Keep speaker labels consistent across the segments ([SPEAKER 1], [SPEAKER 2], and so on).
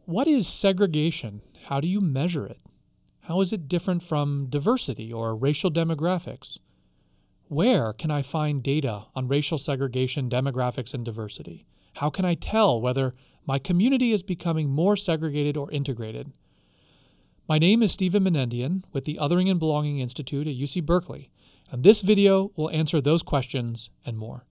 [SPEAKER 1] What is segregation? How do you measure it? How is it different from diversity or racial demographics? Where can I find data on racial segregation, demographics, and diversity? How can I tell whether my community is becoming more segregated or integrated? My name is Stephen Menendian with the Othering and Belonging Institute at UC Berkeley, and this video will answer those questions and more.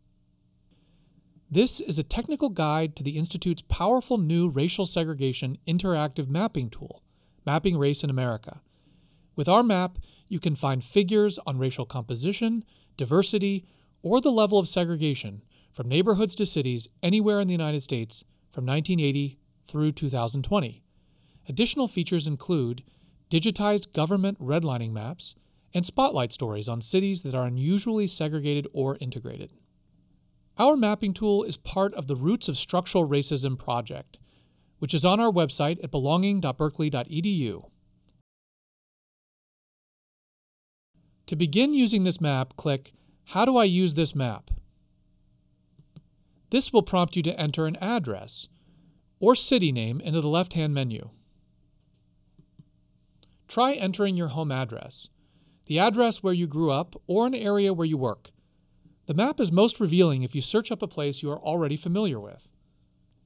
[SPEAKER 1] This is a technical guide to the Institute's powerful new racial segregation interactive mapping tool, Mapping Race in America. With our map, you can find figures on racial composition, diversity, or the level of segregation from neighborhoods to cities anywhere in the United States from 1980 through 2020. Additional features include digitized government redlining maps and spotlight stories on cities that are unusually segregated or integrated. Our mapping tool is part of the Roots of Structural Racism project, which is on our website at belonging.berkeley.edu. To begin using this map, click How do I use this map? This will prompt you to enter an address or city name into the left-hand menu. Try entering your home address, the address where you grew up, or an area where you work. The map is most revealing if you search up a place you are already familiar with.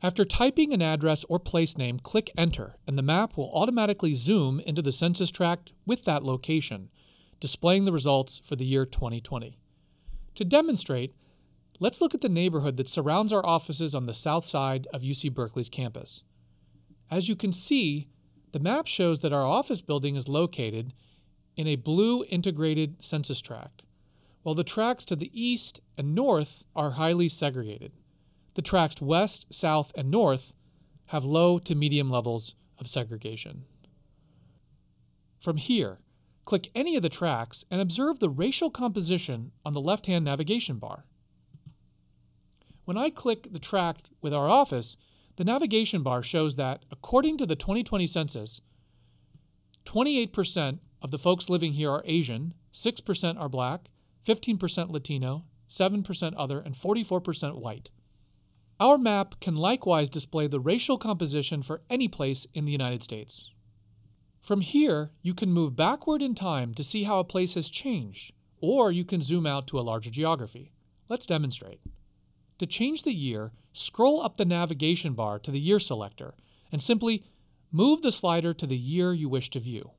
[SPEAKER 1] After typing an address or place name, click Enter, and the map will automatically zoom into the census tract with that location, displaying the results for the year 2020. To demonstrate, let's look at the neighborhood that surrounds our offices on the south side of UC Berkeley's campus. As you can see, the map shows that our office building is located in a blue integrated census tract, while the tracts to the east and north are highly segregated. The tracts west, south, and north have low to medium levels of segregation. From here, click any of the tracts and observe the racial composition on the left-hand navigation bar. When I click the tract with our office, the navigation bar shows that, according to the 2020 census, 28% of the folks living here are Asian, 6% are Black, 15% Latino, 7% other, and 44% white. Our map can likewise display the racial composition for any place in the United States. From here, you can move backward in time to see how a place has changed, or you can zoom out to a larger geography. Let's demonstrate. To change the year, scroll up the navigation bar to the year selector and simply move the slider to the year you wish to view.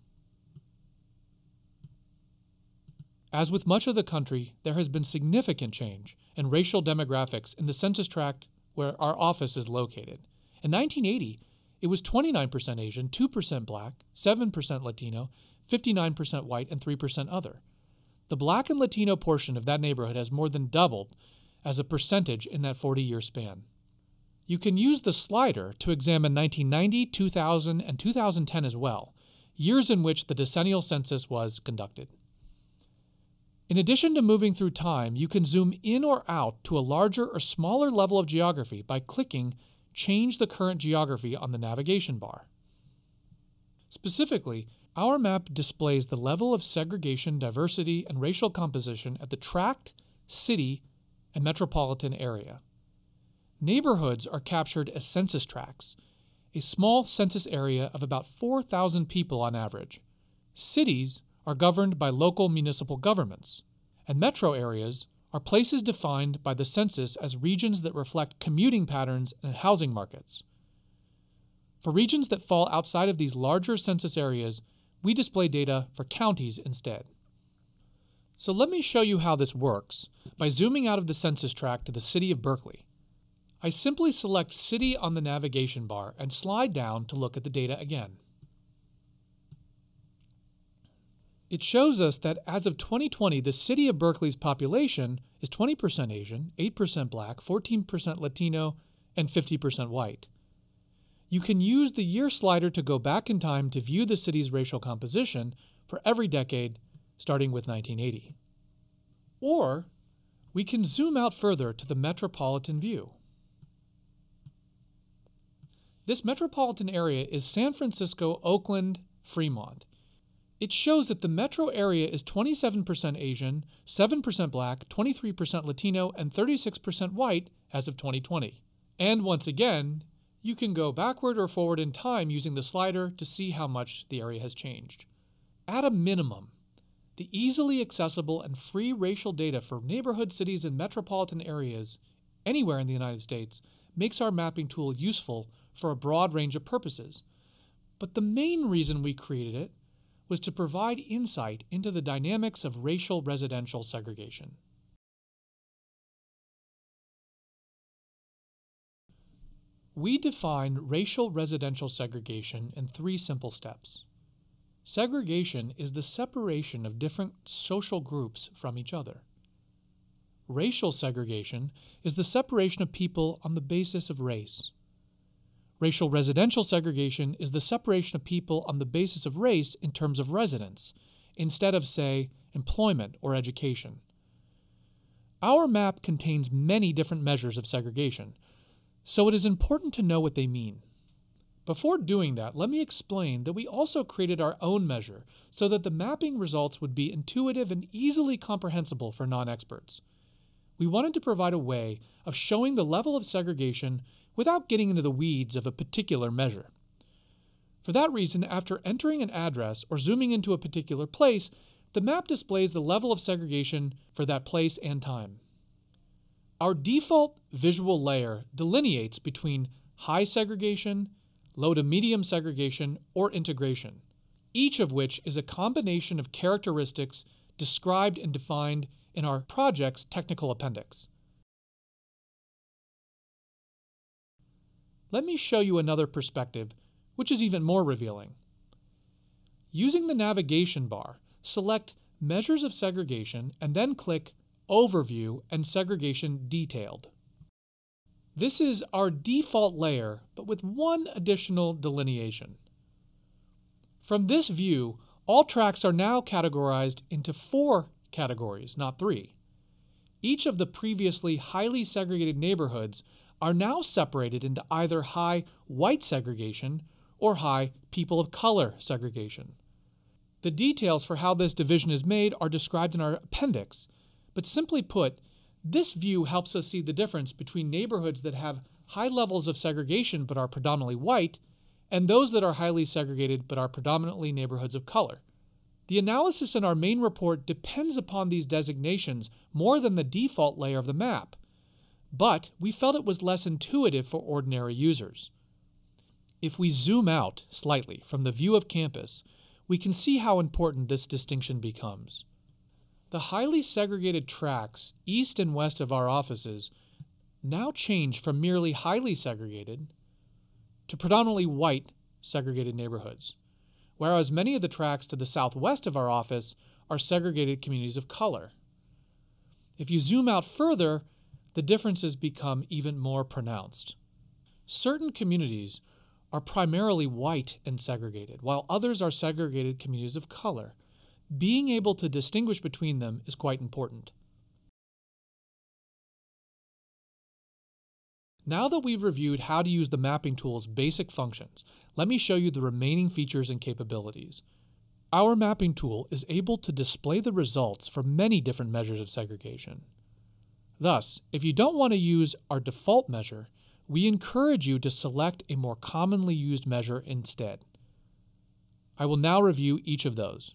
[SPEAKER 1] As with much of the country, there has been significant change in racial demographics in the census tract where our office is located. In 1980, it was 29% Asian, 2% Black, 7% Latino, 59% white, and 3% other. The Black and Latino portion of that neighborhood has more than doubled as a percentage in that 40-year span. You can use the slider to examine 1990, 2000, and 2010 as well, years in which the decennial census was conducted. In addition to moving through time, you can zoom in or out to a larger or smaller level of geography by clicking Change the current geography on the navigation bar. Specifically, our map displays the level of segregation, diversity, and racial composition at the tract, city, and metropolitan area. Neighborhoods are captured as census tracts, a small census area of about 4,000 people on average. Cities are governed by local municipal governments, and metro areas are places defined by the census as regions that reflect commuting patterns and housing markets. For regions that fall outside of these larger census areas, we display data for counties instead. So let me show you how this works by zooming out of the census tract to the city of Berkeley. I simply select City on the navigation bar and slide down to look at the data again. It shows us that as of 2020, the city of Berkeley's population is 20% Asian, 8% Black, 14% Latino, and 50% white. You can use the year slider to go back in time to view the city's racial composition for every decade, starting with 1980. Or we can zoom out further to the metropolitan view. This metropolitan area is San Francisco, Oakland, Fremont. It shows that the metro area is 27% Asian, 7% Black, 23% Latino, and 36% white as of 2020. And once again, You can go backward or forward in time using the slider to see how much the area has changed. At a minimum, the easily accessible and free racial data for neighborhood cities and metropolitan areas anywhere in the United States makes our mapping tool useful for a broad range of purposes. But the main reason we created it was to provide insight into the dynamics of racial residential segregation. We define racial residential segregation in 3 simple steps. Segregation is the separation of different social groups from each other. Racial segregation is the separation of people on the basis of race. Racial residential segregation is the separation of people on the basis of race in terms of residence, instead of, say, employment or education. Our map contains many different measures of segregation, so it is important to know what they mean. Before doing that, let me explain that we also created our own measure so that the mapping results would be intuitive and easily comprehensible for non-experts. We wanted to provide a way of showing the level of segregation without getting into the weeds of a particular measure. For that reason, after entering an address or zooming into a particular place, the map displays the level of segregation for that place and time. Our default visual layer delineates between high segregation, low to medium segregation, or integration, each of which is a combination of characteristics described and defined in our project's technical appendix. Let me show you another perspective, which is even more revealing. Using the navigation bar, select Measures of Segregation and then click Overview and Segregation Detailed. This is our default layer, but with one additional delineation. From this view, all tracts are now categorized into 4 categories, not 3. Each of the previously highly segregated neighborhoods are now separated into either high white segregation or high people of color segregation. The details for how this division is made are described in our appendix, but simply put, this view helps us see the difference between neighborhoods that have high levels of segregation but are predominantly white and those that are highly segregated but are predominantly neighborhoods of color. The analysis in our main report depends upon these designations more than the default layer of the map, but we felt it was less intuitive for ordinary users. If we zoom out slightly from the view of campus, we can see how important this distinction becomes. The highly segregated tracts east and west of our offices now change from merely highly segregated to predominantly white segregated neighborhoods, whereas many of the tracts to the southwest of our office are segregated communities of color. If you zoom out further, the differences become even more pronounced. Certain communities are primarily white and segregated, while others are segregated communities of color. Being able to distinguish between them is quite important. Now that we've reviewed how to use the mapping tool's basic functions, let me show you the remaining features and capabilities. Our mapping tool is able to display the results for many different measures of segregation. Thus, if you don't want to use our default measure, we encourage you to select a more commonly used measure instead. I will now review each of those.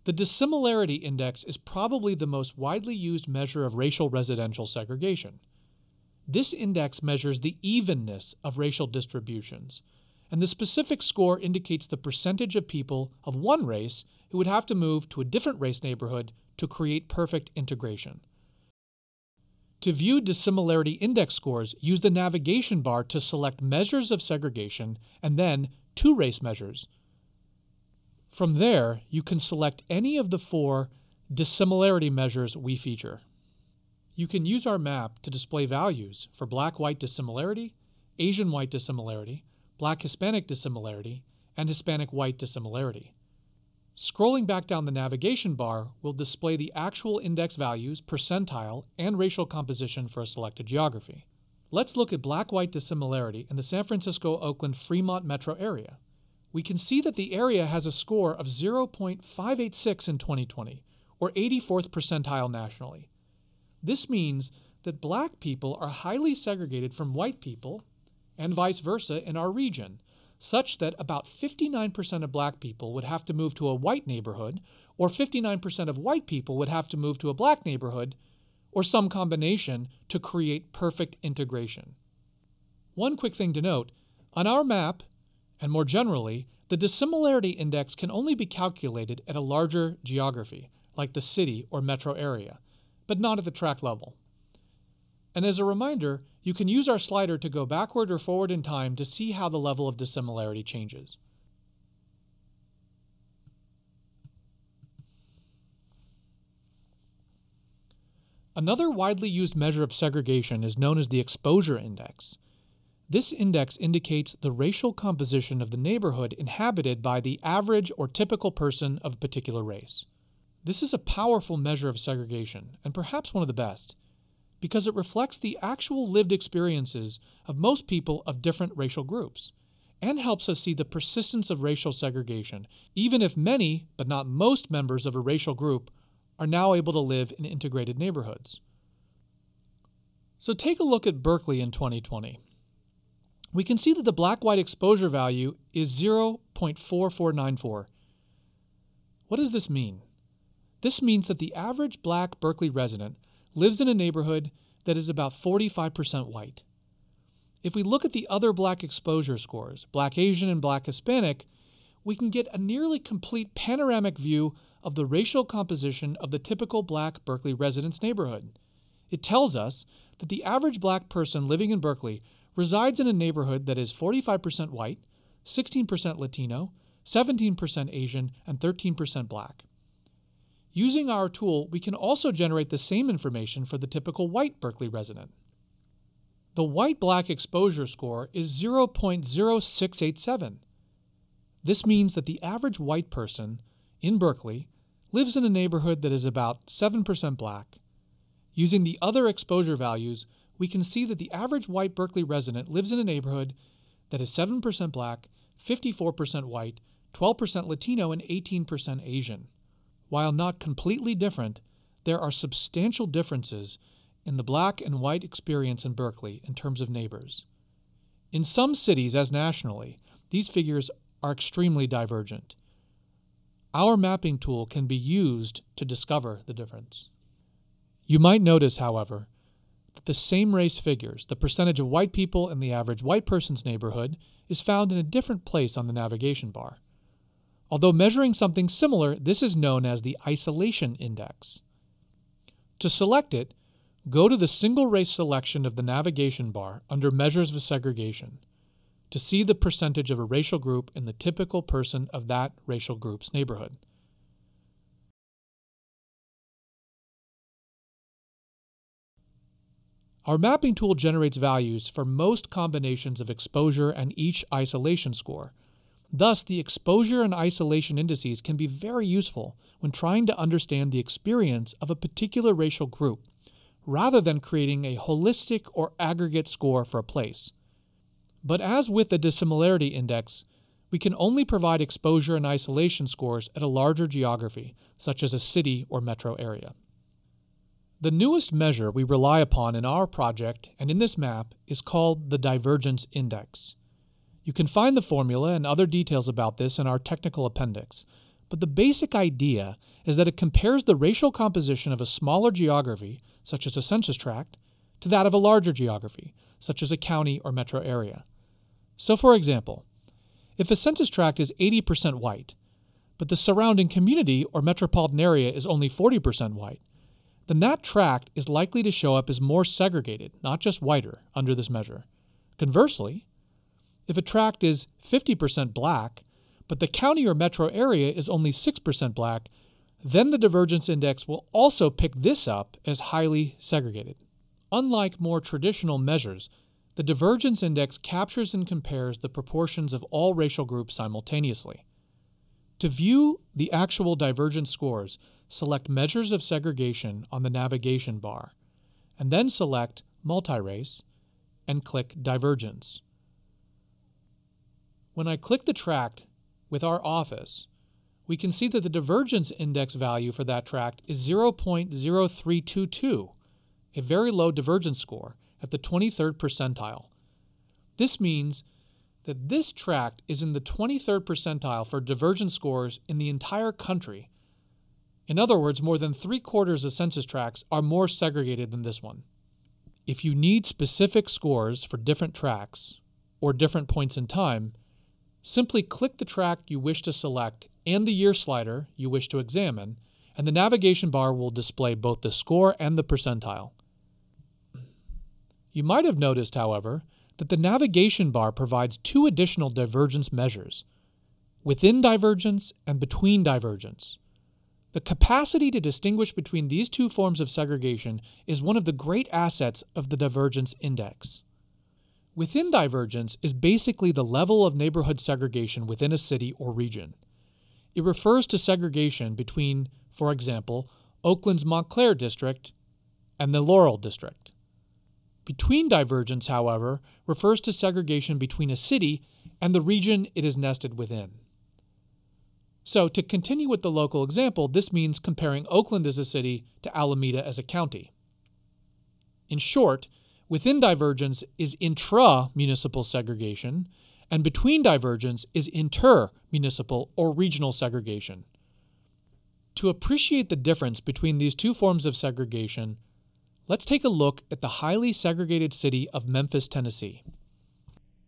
[SPEAKER 1] The Dissimilarity Index is probably the most widely used measure of racial residential segregation. This index measures the evenness of racial distributions, and the specific score indicates the percentage of people of one race who would have to move to a different race neighborhood to create perfect integration. To view Dissimilarity Index scores, use the navigation bar to select measures of segregation and then 2 race measures. From there, you can select any of the 4 dissimilarity measures we feature. You can use our map to display values for Black-White dissimilarity, Asian-White dissimilarity, Black-Hispanic dissimilarity, and Hispanic-White dissimilarity. Scrolling back down the navigation bar will display the actual index values, percentile, and racial composition for a selected geography. Let's look at Black-White dissimilarity in the San Francisco-Oakland-Fremont metro area. We can see that the area has a score of 0.586 in 2020, or 84th percentile nationally. This means that Black people are highly segregated from white people and vice versa in our region, such that about 59% of black people would have to move to a white neighborhood, or 59% of white people would have to move to a black neighborhood, or some combination to create perfect integration. One quick thing to note, on our map, and more generally, the dissimilarity index can only be calculated at a larger geography, like the city or metro area, but not at the tract level. And as a reminder, you can use our slider to go backward or forward in time to see how the level of dissimilarity changes. Another widely used measure of segregation is known as the exposure index. This index indicates the racial composition of the neighborhood inhabited by the average or typical person of a particular race. This is a powerful measure of segregation, and perhaps one of the best, because it reflects the actual lived experiences of most people of different racial groups, and helps us see the persistence of racial segregation, even if many, but not most members of a racial group are now able to live in integrated neighborhoods. So take a look at Berkeley in 2020. We can see that the black-white exposure value is 0.4494. What does this mean? This means that the average black Berkeley resident lives in a neighborhood that is about 45% white. If we look at the other black exposure scores, Black Asian and Black Hispanic, we can get a nearly complete panoramic view of the racial composition of the typical black Berkeley resident's neighborhood. It tells us that the average black person living in Berkeley resides in a neighborhood that is 45% white, 16% Latino, 17% Asian, and 13% black. Using our tool, we can also generate the same information for the typical white Berkeley resident. The white-black exposure score is 0.0687. This means that the average white person in Berkeley lives in a neighborhood that is about 7% black. Using the other exposure values, we can see that the average white Berkeley resident lives in a neighborhood that is 7% black, 54% white, 12% Latino, and 18% Asian. While not completely different, there are substantial differences in the black and white experience in Berkeley in terms of neighbors. In some cities, as nationally, these figures are extremely divergent. Our mapping tool can be used to discover the difference. You might notice, however, that the same race figures, the percentage of white people in the average white person's neighborhood, is found in a different place on the navigation bar. Although measuring something similar, this is known as the isolation index. To select it, go to the single race selection of the navigation bar under Measures of Segregation to see the percentage of a racial group in the typical person of that racial group's neighborhood. Our mapping tool generates values for most combinations of exposure and each isolation score. Thus, the exposure and isolation indices can be very useful when trying to understand the experience of a particular racial group, rather than creating a holistic or aggregate score for a place. But as with the dissimilarity index, we can only provide exposure and isolation scores at a larger geography, such as a city or metro area. The newest measure we rely upon in our project and in this map is called the Divergence Index. You can find the formula and other details about this in our technical appendix, but the basic idea is that it compares the racial composition of a smaller geography, such as a census tract, to that of a larger geography, such as a county or metro area. So, for example, if a census tract is 80% white, but the surrounding community or metropolitan area is only 40% white, then that tract is likely to show up as more segregated, not just whiter, under this measure. Conversely, if a tract is 50% black, but the county or metro area is only 6% black, then the divergence index will also pick this up as highly segregated. Unlike more traditional measures, the divergence index captures and compares the proportions of all racial groups simultaneously. To view the actual divergence scores, select Measures of Segregation on the navigation bar, and then select Multi-Race and click Divergence. When I click the tract with our office, we can see that the divergence index value for that tract is 0.0322, a very low divergence score at the 23rd percentile. This means that this tract is in the 23rd percentile for divergence scores in the entire country. In other words, more than 3/4 of census tracts are more segregated than this one. If you need specific scores for different tracts or different points in time, simply click the tract you wish to select and the year slider you wish to examine, and the navigation bar will display both the score and the percentile. You might have noticed, however, that the navigation bar provides two additional divergence measures, within divergence and between divergence. The capacity to distinguish between these two forms of segregation is one of the great assets of the Divergence Index. Within divergence is basically the level of neighborhood segregation within a city or region. It refers to segregation between, for example, Oakland's Montclair district and the Laurel district. Between divergence, however, refers to segregation between a city and the region it is nested within. So, to continue with the local example, this means comparing Oakland as a city to Alameda as a county. In short, within divergence is intra-municipal segregation, and between divergence is inter-municipal or regional segregation. To appreciate the difference between these two forms of segregation, let's take a look at the highly segregated city of Memphis, Tennessee.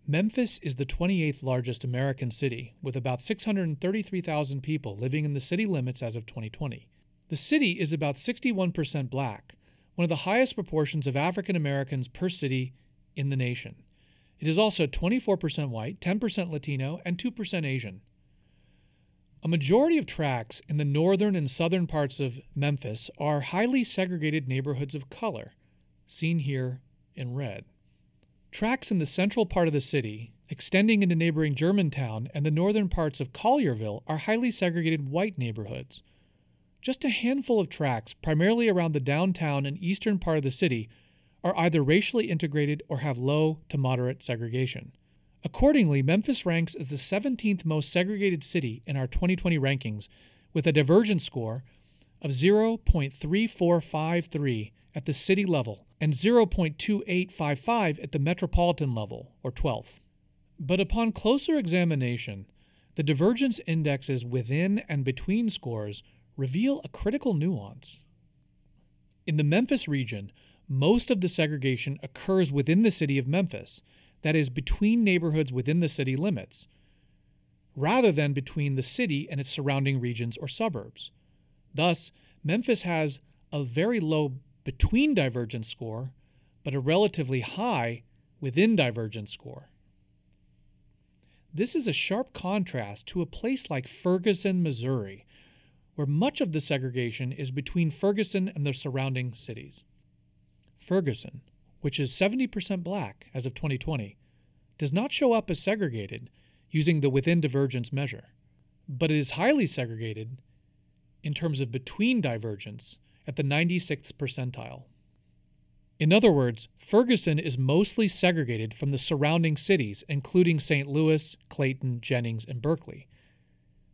[SPEAKER 1] Memphis is the 28th largest American city, with about 633,000 people living in the city limits as of 2020. The city is about 61% black, one of the highest proportions of African Americans per city in the nation. It is also 24% white, 10% Latino, and 2% Asian. A majority of tracts in the northern and southern parts of Memphis are highly segregated neighborhoods of color, seen here in red. Tracts in the central part of the city, extending into neighboring Germantown and the northern parts of Collierville, are highly segregated white neighborhoods. Just a handful of tracts, primarily around the downtown and eastern part of the city, are either racially integrated or have low to moderate segregation. Accordingly, Memphis ranks as the 17th most segregated city in our 2020 rankings, with a divergence score of 0.3453 at the city level and 0.2855 at the metropolitan level, or 12th. But upon closer examination, the divergence index's within and between scores reveal a critical nuance. In the Memphis region, most of the segregation occurs within the city of Memphis, that is, between neighborhoods within the city limits, rather than between the city and its surrounding regions or suburbs. Thus, Memphis has a very low between divergence score, but a relatively high within divergence score. This is a sharp contrast to a place like Ferguson, Missouri, where much of the segregation is between Ferguson and the surrounding cities. Ferguson, which is 70% black as of 2020, does not show up as segregated using the within divergence measure, but it is highly segregated in terms of between divergence at the 96th percentile. In other words, Ferguson is mostly segregated from the surrounding cities, including St. Louis, Clayton, Jennings, and Berkeley,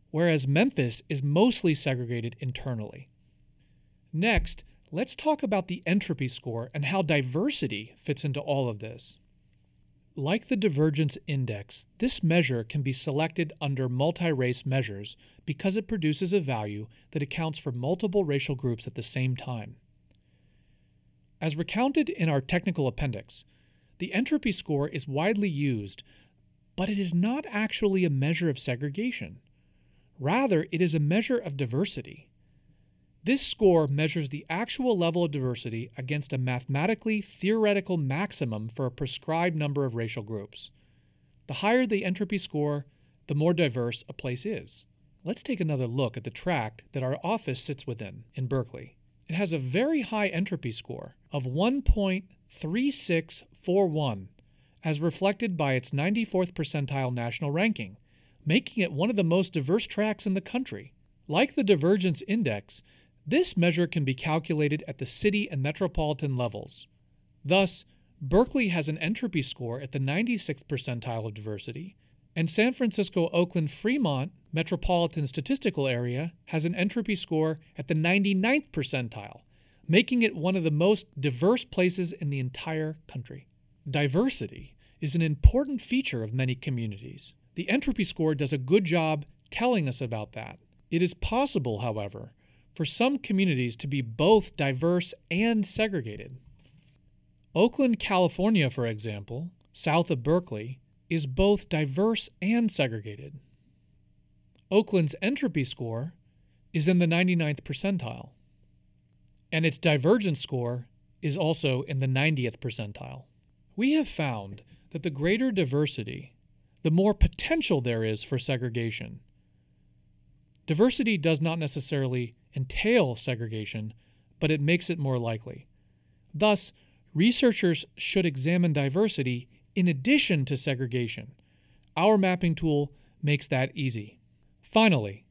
[SPEAKER 1] whereas Memphis is mostly segregated internally. Next, let's talk about the entropy score and how diversity fits into all of this. Like the Divergence Index, this measure can be selected under multi-race measures because it produces a value that accounts for multiple racial groups at the same time. As recounted in our technical appendix, the entropy score is widely used, but it is not actually a measure of segregation. Rather, it is a measure of diversity. This score measures the actual level of diversity against a mathematically theoretical maximum for a prescribed number of racial groups. The higher the entropy score, the more diverse a place is. Let's take another look at the tract that our office sits within in Berkeley. It has a very high entropy score of 1.3641, as reflected by its 94th percentile national ranking, making it one of the most diverse tracts in the country. Like the Divergence Index, this measure can be calculated at the city and metropolitan levels. Thus, Berkeley has an entropy score at the 96th percentile of diversity, and San Francisco, Oakland, Fremont Metropolitan Statistical Area has an entropy score at the 99th percentile, making it one of the most diverse places in the entire country. Diversity is an important feature of many communities. The entropy score does a good job telling us about that. It is possible, however, for some communities to be both diverse and segregated. Oakland, California, for example, south of Berkeley, is both diverse and segregated. Oakland's entropy score is in the 99th percentile, and its divergence score is also in the 90th percentile. We have found that the greater diversity, the more potential there is for segregation. Diversity does not necessarily entail segregation, but it makes it more likely. Thus, researchers should examine diversity in addition to segregation. Our mapping tool makes that easy. Finally,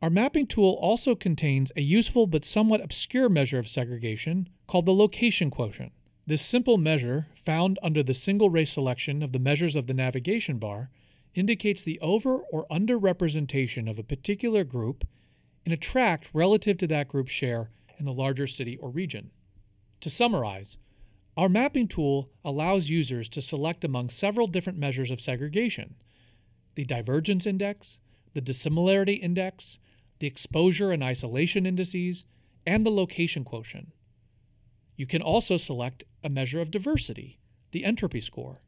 [SPEAKER 1] our mapping tool also contains a useful but somewhat obscure measure of segregation called the location quotient. This simple measure, found under the single race selection of the measures of the navigation bar, indicates the over- or under-representation of a particular group in a tract relative to that group's share in the larger city or region. To summarize, our mapping tool allows users to select among several different measures of segregation: the Divergence Index, the Dissimilarity Index, the Exposure and Isolation Indices, and the Location Quotient. You can also select a measure of diversity, the Entropy Score.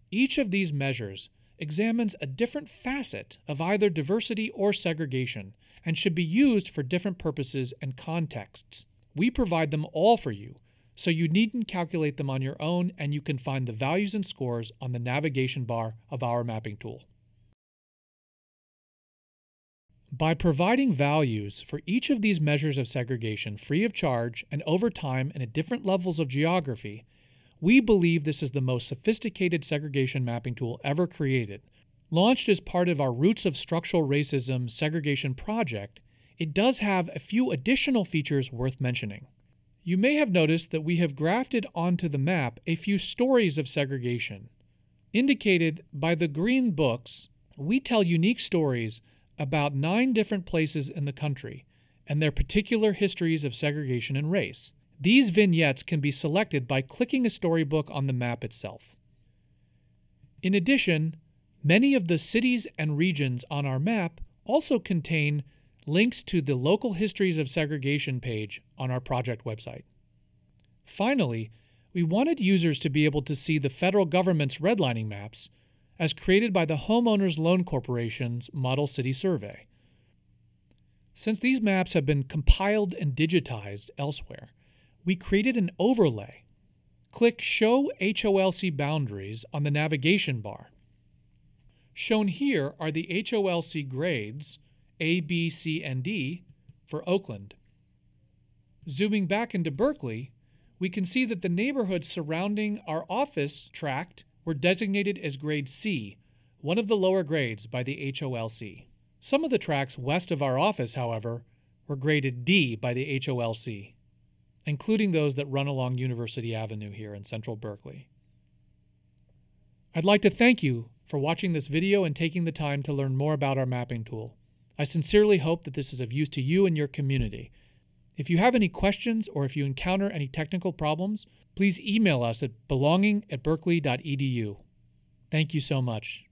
[SPEAKER 1] Each of these measures examines a different facet of either diversity or segregation and should be used for different purposes and contexts. We provide them all for you, so you needn't calculate them on your own, and you can find the values and scores on the navigation bar of our mapping tool. By providing values for each of these measures of segregation free of charge and over time and at different levels of geography, we believe this is the most sophisticated segregation mapping tool ever created. Launched as part of our Roots of Structural Racism segregation project, it does have a few additional features worth mentioning. You may have noticed that we have grafted onto the map a few stories of segregation. Indicated by the green books, we tell unique stories about 9 different places in the country and their particular histories of segregation and race. These vignettes can be selected by clicking a storybook on the map itself. In addition, many of the cities and regions on our map also contain links to the Local Histories of Segregation page on our project website. Finally, we wanted users to be able to see the federal government's redlining maps as created by the Homeowners Loan Corporation's Model City Survey. Since these maps have been compiled and digitized elsewhere, we created an overlay. Click Show HOLC Boundaries on the navigation bar. Shown here are the HOLC grades A, B, C, and D for Oakland. Zooming back into Berkeley, we can see that the neighborhoods surrounding our office tract were designated as grade C, one of the lower grades by the HOLC. Some of the tracts west of our office, however, were graded D by the HOLC, including those that run along University Avenue here in central Berkeley. I'd like to thank you for watching this video and taking the time to learn more about our mapping tool. I sincerely hope that this is of use to you and your community. If you have any questions or if you encounter any technical problems, please email us at belonging@berkeley.edu. Thank you so much.